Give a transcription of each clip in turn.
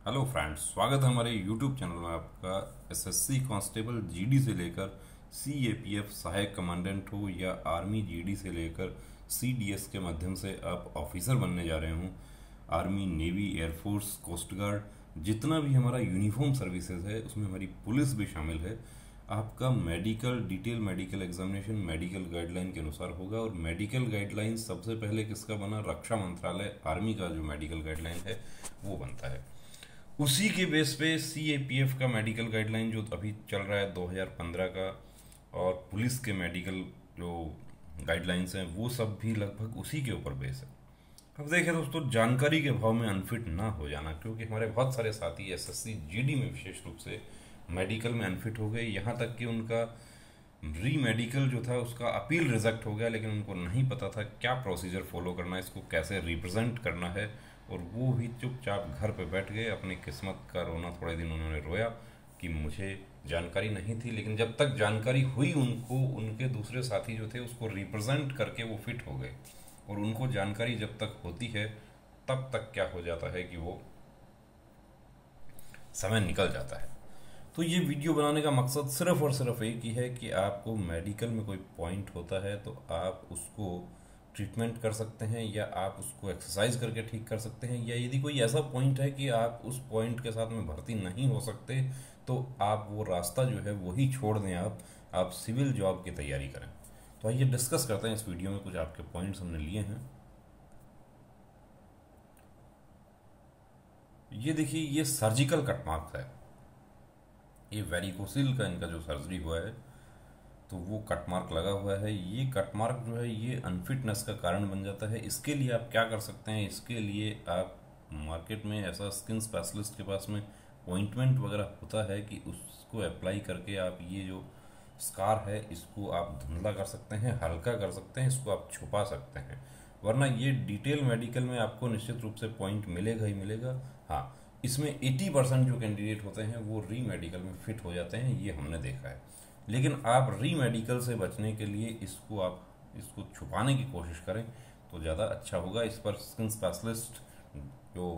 Hello friends, स्वागत है हमारे यूट्यूब चैनल में आपका। एसएससी कांस्टेबल जीडी से लेकर सीएपीएफ सहायक कमांडेंट हो या आर्मी जीडी से लेकर सीडीएस के माध्यम से आप ऑफिसर बनने जा रहे हों, army, navy, air force, coast guard, जितना भी हमारा यूनिफॉर्म सर्विसेज है उसमें हमारी पुलिस भी शामिल है। आपका medical, detail medical examination medical guideline के अनुसार होगा। और मेडिकल गाइडलाइन सबसे पहले किसका बना? रक्षा मंत्रालय, आर्मी का जो मेडिकल गाइडलाइन है वो बनता है। उसी के बेस पे सीएपीएफ का मेडिकल गाइडलाइन जो अभी चल रहा है 2015 का, और पुलिस के मेडिकल जो गाइडलाइंस हैं वो सब भी लगभग उसी के ऊपर बेस है। अब देखें दोस्तों, जानकारी के अभाव में अनफिट ना हो जाना, क्योंकि हमारे बहुत सारे साथी एसएससी जीडी में विशेष रूप से मेडिकल में अनफिट हो गए। यहाँ तक कि उनका री मेडिकल जो था उसका अपील रिजेक्ट हो गया, लेकिन उनको नहीं पता था क्या प्रोसीजर फॉलो करना है, इसको कैसे रिप्रेजेंट करना है, और वो भी चुपचाप घर पे बैठ गए। अपनी किस्मत का रोना थोड़े दिन उन्होंने रोया कि मुझे जानकारी नहीं थी, लेकिन जब तक जानकारी हुई उनको, उनके दूसरे साथी जो थे उसको रिप्रेजेंट करके वो फिट हो गए। और उनको जानकारी जब तक होती है तब तक क्या हो जाता है कि वो समय निकल जाता है। तो ये वीडियो बनाने का मकसद सिर्फ और सिर्फ एक ही है कि आपको मेडिकल में कोई पॉइंट होता है तो आप उसको ट्रीटमेंट कर सकते हैं, या आप उसको एक्सरसाइज करके ठीक कर सकते हैं, या यदि कोई ऐसा पॉइंट है कि आप उस पॉइंट के साथ में भर्ती नहीं हो सकते तो आप वो रास्ता जो है वही छोड़ दें, आप सिविल जॉब की तैयारी करें। तो आइए डिस्कस करते हैं इस वीडियो में। कुछ आपके पॉइंट्स हमने लिए हैं। ये देखिए, ये सर्जिकल कट मार्क्स है। ये वेरिकोसिल का इनका जो सर्जरी हुआ है तो वो कट मार्क लगा हुआ है। ये कट मार्क जो है ये अनफिटनेस का कारण बन जाता है। इसके लिए आप क्या कर सकते हैं? इसके लिए आप मार्केट में ऐसा स्किन स्पेशलिस्ट के पास में ऑइंटमेंट वगैरह होता है कि उसको अप्लाई करके आप ये जो स्कार है इसको आप धुंधला कर सकते हैं, हल्का कर सकते हैं, इसको आप छुपा सकते हैं। वरना ये डिटेल मेडिकल में आपको निश्चित रूप से पॉइंट मिलेगा ही मिलेगा। हाँ, इसमें 80% जो कैंडिडेट होते हैं वो री मेडिकल में फिट हो जाते हैं, ये हमने देखा है। लेकिन आप री मेडिकल से बचने के लिए इसको छुपाने की कोशिश करें तो ज़्यादा अच्छा होगा। इस पर स्किन स्पेशलिस्ट जो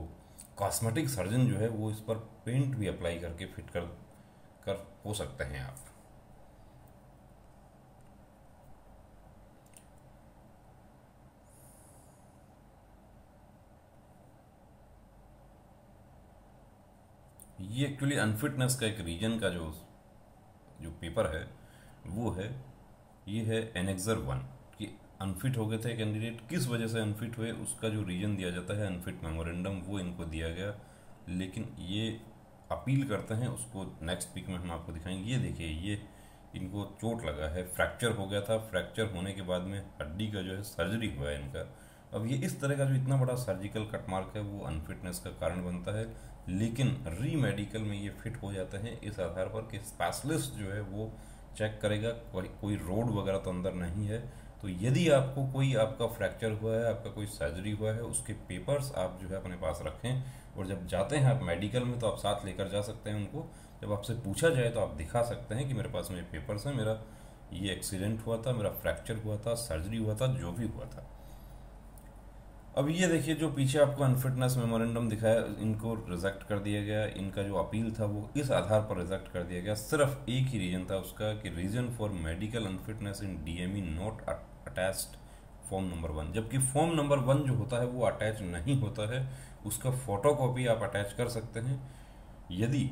कॉस्मेटिक सर्जन जो है वो इस पर पेंट भी अप्लाई करके फिट कर हो सकते हैं आप। ये एक्चुअली अनफिटनेस का एक रीजन का जो जो पेपर है वो है, ये है एनेक्सर 1 कि अनफिट हो गए थे कैंडिडेट, किस वजह से अनफिट हुए उसका जो रीजन दिया जाता है अनफिट मेमोरेंडम, वो इनको दिया गया। लेकिन ये अपील करते हैं, उसको नेक्स्ट वीक में हम आपको दिखाएंगे। ये देखिए, ये इनको चोट लगा है, फ्रैक्चर हो गया था। फ्रैक्चर होने के बाद में हड्डी का जो है सर्जरी हुआ है इनका। अब ये इस तरह का जो इतना बड़ा सर्जिकल कट मार्क है वो अनफिटनेस का कारण बनता है। लेकिन री मेडिकल में ये फिट हो जाते हैं इस आधार पर कि स्पेशलिस्ट जो है वो चेक करेगा कोई रोड वगैरह तो अंदर नहीं है। तो यदि आपको कोई आपका फ्रैक्चर हुआ है, आपका कोई सर्जरी हुआ है, उसके पेपर्स आप जो है अपने पास रखें। और जब जाते हैं आप मेडिकल में तो आप साथ लेकर जा सकते हैं उनको। जब आपसे पूछा जाए तो आप दिखा सकते हैं कि मेरे पास में पेपर्स हैं, मेरा ये एक्सीडेंट हुआ था, मेरा फ्रैक्चर हुआ था, सर्जरी हुआ था, जो भी हुआ था। अब ये देखिए, जो पीछे आपको अनफिटनेस मेमोरेंडम दिखाया, इनको रिजेक्ट कर दिया गया। इनका जो अपील था वो इस आधार पर रिजेक्ट कर दिया गया। सिर्फ एक ही रीजन था उसका कि reason for medical unfitness in DME not attached form number 1। जबकि फॉर्म नंबर 1 जो होता है वो अटैच नहीं होता है, उसका फोटो कॉपी आप अटैच कर सकते हैं। यदि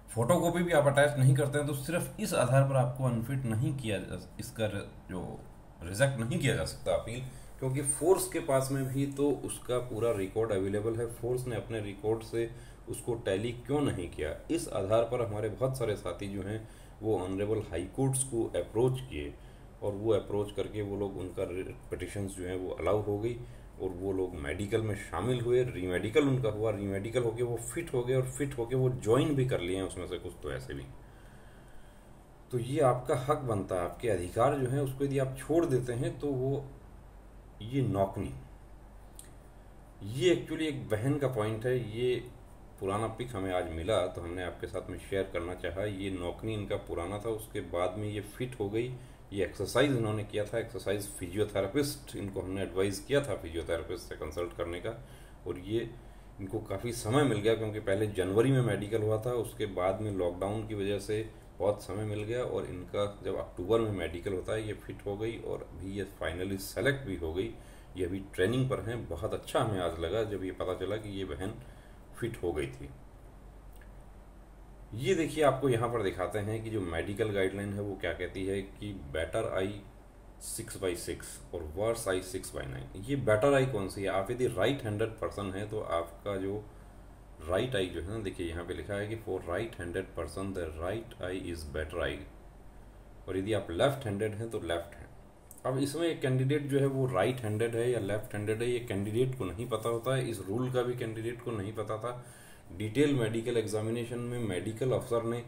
फोटो कॉपी भी आप अटैच नहीं करते हैं तो सिर्फ इस आधार पर आपको अनफिट नहीं किया, इसका जो रिजेक्ट नहीं किया जा सकता अपील, क्योंकि फोर्स के पास में भी तो उसका पूरा रिकॉर्ड अवेलेबल है। फोर्स ने अपने रिकॉर्ड से उसको टैली क्यों नहीं किया, इस आधार पर हमारे बहुत सारे साथी जो हैं वो ऑनरेबल हाई कोर्ट्स को अप्रोच किए, और वो अप्रोच करके वो लोग, उनका पिटिशंस जो हैं वो अलाउ हो गई, और वो लोग मेडिकल में शामिल हुए। री मेडिकल उनका हुआ, री मेडिकल होके वो फिट हो गए, और फिट होके वो ज्वाइन भी कर लिए हैं उसमें से कुछ तो ऐसे भी। तो ये आपका हक बनता है, आपके अधिकार जो हैं उसको यदि आप छोड़ देते हैं तो वो ये नौकरी, ये एक्चुअली एक बहन का पॉइंट है। ये पुराना पिक हमें आज मिला तो हमने आपके साथ में शेयर करना चाहा। ये नौकरी इनका पुराना था, उसके बाद में ये फिट हो गई। ये एक्सरसाइज इन्होंने किया था, एक्सरसाइज फिजियोथेरेपिस्ट, इनको हमने एडवाइस किया था फिजियोथेरेपिस्ट से कंसल्ट करने का, और ये इनको काफ़ी समय मिल गया, क्योंकि पहले जनवरी में मेडिकल हुआ था, उसके बाद में लॉकडाउन की वजह से बहुत समय मिल गया, और इनका जब अक्टूबर में मेडिकल होता है ये फिट हो गई और अभी ये फाइनली सेलेक्ट भी हो गई। ये अभी ट्रेनिंग पर हैं। बहुत अच्छा हमें आज लगा जब ये पता चला कि ये बहन फिट हो गई थी। ये देखिए, आपको यहाँ पर दिखाते हैं कि जो मेडिकल गाइडलाइन है वो क्या कहती है कि बेटर आई 6/6 और वर्स आई 6/9। ये बेटर आई कौन सी है? आप यदि राइट हैंडेड पर्सन है तो आपका जो राइट आई जो है ना, देखिए यहाँ पे लिखा है कि for right handed person the right I is better I, और यदि आप लेफ्ट हैंडेड हैं तो लेफ्ट है। अब इसमें एक कैंडिडेट जो है वो राइट हैंडेड है या लेफ्ट हैंडेड है, ये कैंडिडेट को नहीं पता होता है। इस रूल का भी कैंडिडेट को नहीं पता था। डिटेल मेडिकल एग्जामिनेशन में मेडिकल अफसर ने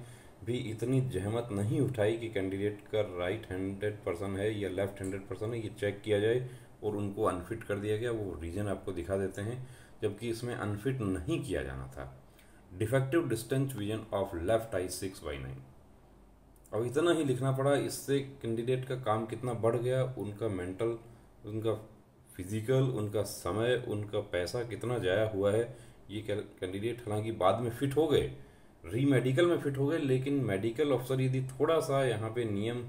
भी इतनी जहमत नहीं उठाई कि कैंडिडेट का राइट हैंडेड पर्सन है या लेफ्ट हैंडेड पर्सन है ये चेक किया जाए, और उनको अनफिट कर दिया गया। वो रीज़न आपको दिखा देते हैं, जबकि इसमें अनफिट नहीं किया जाना था। Defective distance vision of left eye 6/9। अब इतना ही लिखना पड़ा। इससे कैंडिडेट का काम कितना बढ़ गया, उनका मेंटल, उनका फिजिकल, उनका समय, उनका पैसा कितना जाया हुआ है। ये कैंडिडेट हालांकि बाद में फिट हो गए, री मेडिकल में फिट हो गए, लेकिन मेडिकल अफसर यदि थोड़ा सा यहाँ पे नियम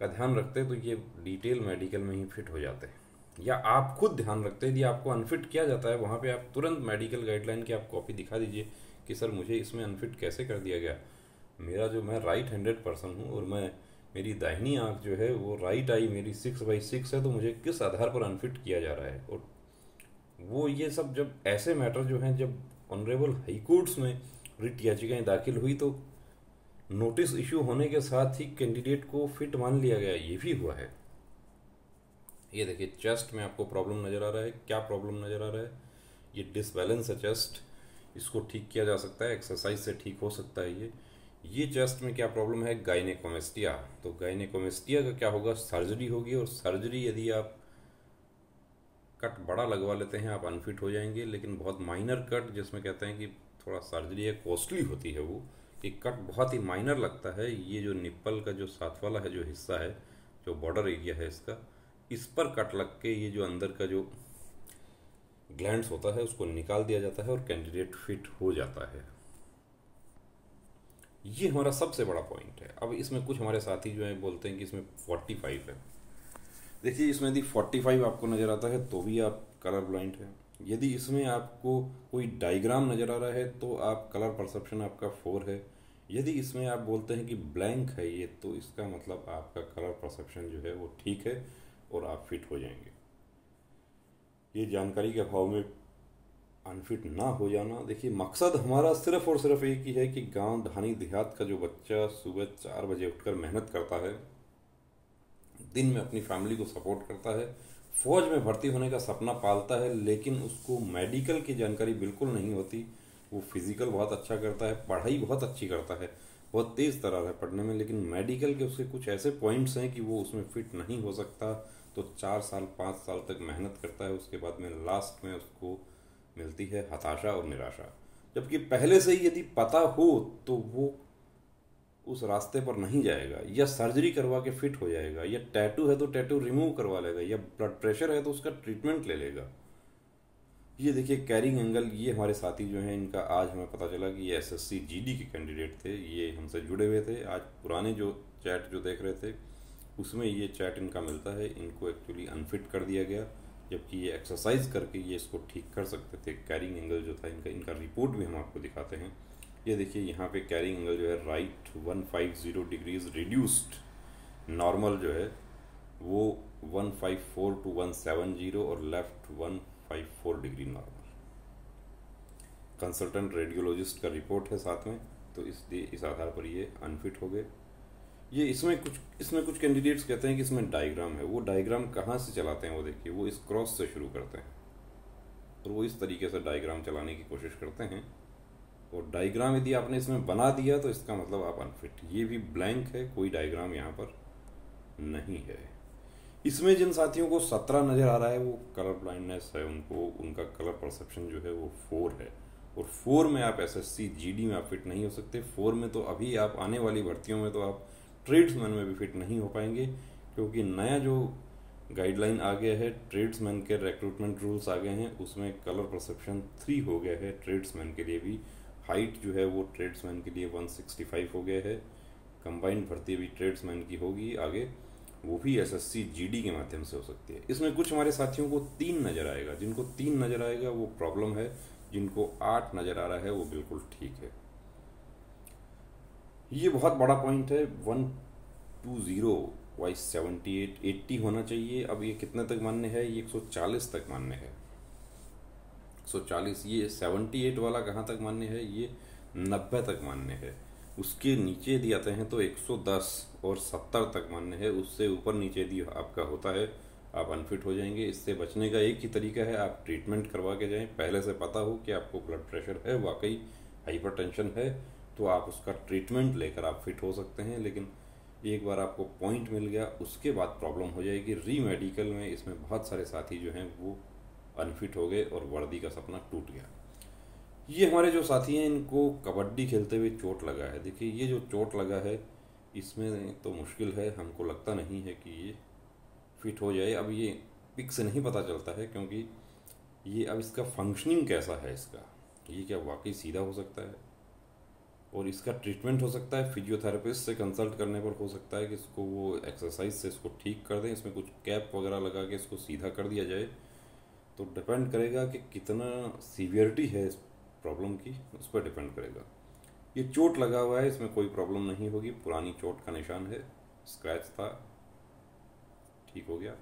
का ध्यान रखते तो ये डिटेल मेडिकल में ही फिट हो जाते हैं। या आप खुद ध्यान रखते, यदि आपको अनफिट किया जाता है वहाँ पे आप तुरंत मेडिकल गाइडलाइन की आप कॉपी दिखा दीजिए कि सर मुझे इसमें अनफिट कैसे कर दिया गया। मैं राइट हैंडेड पर्सन हूँ और मेरी दाहिनी आंख जो है वो राइट आई मेरी 6/6 है, तो मुझे किस आधार पर अनफिट किया जा रहा है। और वो ये सब जब ऐसे मैटर जो हैं, जब ऑनरेबल हाई कोर्ट्स में रिट याचिकाएं दाखिल हुई तो नोटिस इशू होने के साथ ही कैंडिडेट को फिट मान लिया गया। ये भी हुआ है। ये देखिए, चेस्ट में आपको प्रॉब्लम नज़र आ रहा है। क्या प्रॉब्लम नज़र आ रहा है? ये डिसबैलेंस है चेस्ट, इसको ठीक किया जा सकता है, एक्सरसाइज से ठीक हो सकता है। ये चेस्ट में क्या प्रॉब्लम है? गायनेकोमेस्टिया। तो गायनेकोमेस्टिया का क्या होगा? सर्जरी होगी, और सर्जरी यदि आप कट बड़ा लगवा लेते हैं आप अनफिट हो जाएंगे। लेकिन बहुत माइनर कट, जिसमें कहते हैं कि थोड़ा सर्जरी है, कॉस्टली होती है, वो एक कट बहुत ही माइनर लगता है। ये जो निप्पल का जो साथ वाला है जो हिस्सा है, जो बॉर्डर एरिया है इसका, इस पर कट लग के ये जो अंदर का जो ग्लैंड्स होता है उसको निकाल दिया जाता है और कैंडिडेट फिट हो जाता है। ये हमारा सबसे बड़ा पॉइंट है। अब इसमें कुछ हमारे साथी जो हैं बोलते हैं कि इसमें 45 है। देखिए, इसमें यदि 45 आपको नज़र आता है तो भी आप कलर ब्लाइंड है। यदि इसमें आपको कोई डायग्राम नज़र आ रहा है तो आप कलर परसेप्शन आपका 4 है। यदि इसमें आप बोलते हैं कि ब्लैंक है ये, तो इसका मतलब आपका कलर परसेप्शन जो है वो ठीक है और आप फिट हो जाएंगे। ये जानकारी के अभाव में अनफिट ना हो जाना। देखिए, मकसद हमारा सिर्फ और सिर्फ एक ही है कि गांव ढानी देहात का जो बच्चा सुबह 4 बजे उठकर मेहनत करता है, दिन में अपनी फैमिली को सपोर्ट करता है, फौज में भर्ती होने का सपना पालता है, लेकिन उसको मेडिकल की जानकारी बिल्कुल नहीं होती। वो फिजिकल बहुत अच्छा करता है, पढ़ाई बहुत अच्छी करता है, बहुत तेज़ तर्रार है पढ़ने में, लेकिन मेडिकल के उसके कुछ ऐसे पॉइंट्स हैं कि वो उसमें फिट नहीं हो सकता। तो 4 साल 5 साल तक मेहनत करता है, उसके बाद में लास्ट में उसको मिलती है हताशा और निराशा। जबकि पहले से ही यदि पता हो तो वो उस रास्ते पर नहीं जाएगा, या सर्जरी करवा के फिट हो जाएगा, या टैटू है तो टैटू रिमूव करवा लेगा, या ब्लड प्रेशर है तो उसका ट्रीटमेंट ले लेगा। ये देखिए, कैरिंग एंगल, ये हमारे साथी जो हैं इनका आज हमें पता चला कि ये एसएससी जीडी के कैंडिडेट थे। ये हमसे जुड़े हुए थे। आज पुराने जो चैट जो देख रहे थे उसमें ये चैट इनका मिलता है। इनको एक्चुअली अनफिट कर दिया गया, जबकि ये एक्सरसाइज करके ये इसको ठीक कर सकते थे। कैरिंग एंगल जो था इनका रिपोर्ट भी हम आपको दिखाते हैं। ये देखिए, यहाँ पे कैरिंग एंगल जो है राइट 150 डिग्रीज रिड्यूस्ड, नॉर्मल जो है वो 154 to 170 और left 154 degree normal. Consultant radiologist का रिपोर्ट है साथ में, तो इसलिए इस आधार पर ये अनफिट हो गए। ये इसमें कुछ कैंडिडेट्स कहते हैं कि इसमें डायग्राम है। वो डायग्राम कहाँ से चलाते हैं? वो देखिए, वो इस क्रॉस से शुरू करते हैं और वो इस तरीके से डायग्राम चलाने की कोशिश करते हैं। और डायग्राम यदि आपने इसमें बना दिया तो इसका मतलब आप अनफिट। ये भी ब्लैंक है, कोई डायग्राम यहाँ पर नहीं है। इसमें जिन साथियों को 17 नज़र आ रहा है वो कलर ब्लाइंडनेस है, उनका कलर परसेप्शन जो है वो 4 है। और 4 में आप एसएससी जीडी में आप फिट नहीं हो सकते। 4 में तो अभी आप आने वाली भर्तियों में तो आप ट्रेड्समैन में भी फिट नहीं हो पाएंगे, क्योंकि नया जो गाइडलाइन आ गया है, ट्रेड्समैन के रिक्रूटमेंट रूल्स आ गए हैं, उसमें कलर परसेप्शन 3 हो गया है ट्रेड्समैन के लिए भी। हाइट जो है वो ट्रेड्समैन के लिए 165 हो गया है। कंबाइंड भर्ती भी ट्रेड्समैन की होगी आगे, वो भी एसएससी जीडी के माध्यम से हो सकती है। इसमें कुछ हमारे साथियों को 3 नज़र आएगा, जिनको 3 नज़र आएगा वो प्रॉब्लम है, जिनको 8 नज़र आ रहा है वो बिल्कुल ठीक है। ये बहुत बड़ा पॉइंट है, 120 वाइस 78 80 होना चाहिए। अब ये कितने तक मान्य है, ये 140 तक मान्य है। 140, ये 78 वाला कहाँ तक मान्य है, ये 90 तक मान्य है। उसके नीचे यदि आते हैं तो 110 और 70 तक मान्य है। उससे ऊपर नीचे यदि आपका होता है आप अनफिट हो जाएंगे। इससे बचने का एक ही तरीका है, आप ट्रीटमेंट करवा के जाएं। पहले से पता हो कि आपको ब्लड प्रेशर है, वाकई हाइपरटेंशन है, तो आप उसका ट्रीटमेंट लेकर आप फिट हो सकते हैं। लेकिन एक बार आपको पॉइंट मिल गया उसके बाद प्रॉब्लम हो जाएगी। री मेडिकल में इसमें बहुत सारे साथी जो हैं वो अनफिट हो गए और वर्दी का सपना टूट गया। ये हमारे जो साथी हैं इनको कबड्डी खेलते हुए चोट लगा है। देखिए ये जो चोट लगा है इसमें तो मुश्किल है, हमको लगता नहीं है कि ये फिट हो जाए। अब ये पिक से नहीं पता चलता है, क्योंकि ये अब इसका फंक्शनिंग कैसा है इसका, ये क्या वाकई सीधा हो सकता है और इसका ट्रीटमेंट हो सकता है फिजियोथेरेपिस्ट से कंसल्ट करने पर हो सकता है कि इसको वो एक्सरसाइज से इसको ठीक कर दें, इसमें कुछ कैप वगैरह लगा के इसको सीधा कर दिया जाए। तो डिपेंड करेगा कि कितना सीवियरिटी है इस प्रॉब्लम की, उस पर डिपेंड करेगा। ये चोट लगा हुआ है, इसमें कोई प्रॉब्लम नहीं होगी, पुरानी चोट का निशान है, स्क्रैच था, ठीक हो गया।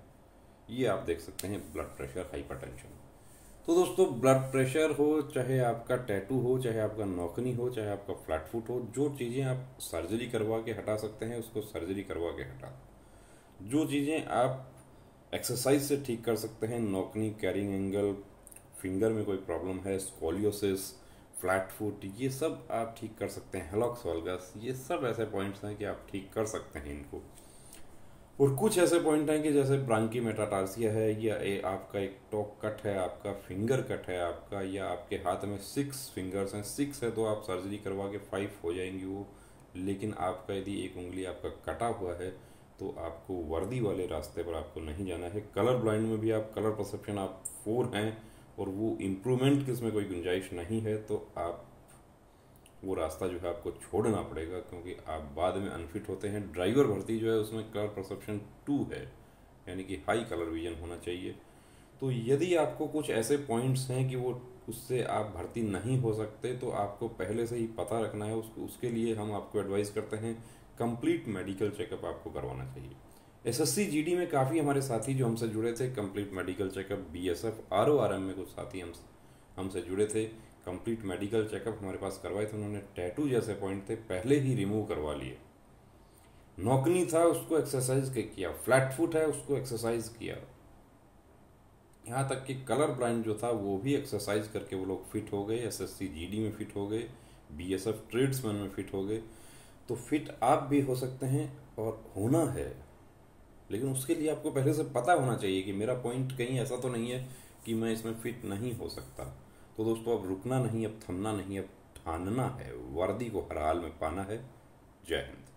ये आप देख सकते हैं ब्लड प्रेशर, हाइपरटेंशन। तो दोस्तों ब्लड प्रेशर हो, चाहे आपका टैटू हो, चाहे आपका नौकनी हो, चाहे आपका फ्लैट फुट हो, जो चीज़ें आप सर्जरी करवा के हटा सकते हैं उसको सर्जरी करवा के हटा। जो चीज़ें आप एक्सरसाइज से ठीक कर सकते हैं, नौकनी, कैरिंग एंगल, फिंगर में कोई प्रॉब्लम है, स्कोलियोसिस, फ्लैट फुट, ये सब आप ठीक कर सकते हैं। हेलॉक्स वल्गस, ये सब ऐसे पॉइंट्स हैं कि आप ठीक कर सकते हैं इनको। और कुछ ऐसे पॉइंट हैं कि जैसे ब्रांकी मेटाटार्सिया है, या आपका एक टॉक कट है, आपका फिंगर कट है आपका, या आपके हाथ में 6 फिंगर्स हैं, 6 है तो आप सर्जरी करवा के 5 हो जाएंगी वो। लेकिन आपका यदि एक उंगली आपका कटा हुआ है तो आपको वर्दी वाले रास्ते पर आपको नहीं जाना है। कलर ब्लाइंड में भी आप कलर परसेप्शन आप 4 हैं और वो इम्प्रूवमेंट की इसमें कोई गुंजाइश नहीं है, तो आप वो रास्ता जो है आपको छोड़ना पड़ेगा, क्योंकि आप बाद में अनफिट होते हैं। ड्राइवर भर्ती जो है उसमें कलर परसेप्शन 2 है, यानी कि हाई कलर विजन होना चाहिए। तो यदि आपको कुछ ऐसे पॉइंट्स हैं कि वो उससे आप भर्ती नहीं हो सकते, तो आपको पहले से ही पता रखना है। उसके लिए हम आपको एडवाइस करते हैं कंप्लीट मेडिकल चेकअप आपको करवाना चाहिए। एसएससी जीडी में काफ़ी हमारे साथी जो हमसे जुड़े थे, कंप्लीट मेडिकल चेकअप, बीएसएफ, आरओआरएम में कुछ साथी हमसे जुड़े थे, कंप्लीट मेडिकल चेकअप हमारे पास करवाए थे। उन्होंने टैटू जैसे पॉइंट थे पहले ही रिमूव करवा लिए, नौकनी था उसको एक्सरसाइज किया, फ्लैट फुट है उसको एक्सरसाइज किया, यहाँ तक कि कलर ब्लाइंड जो था वो भी एक्सरसाइज करके वो लोग फिट हो गए, एसएससी जीडी में फिट हो गए, बीएसएफ ट्रेड्समैन में फिट हो गए। तो फिट आप भी हो सकते हैं और होना है, लेकिन उसके लिए आपको पहले से पता होना चाहिए कि मेरा पॉइंट कहीं ऐसा तो नहीं है कि मैं इसमें फिट नहीं हो सकता। तो दोस्तों अब रुकना नहीं, अब थमना नहीं, अब ठानना है, वर्दी को हर हाल में पाना है। जय हिंद।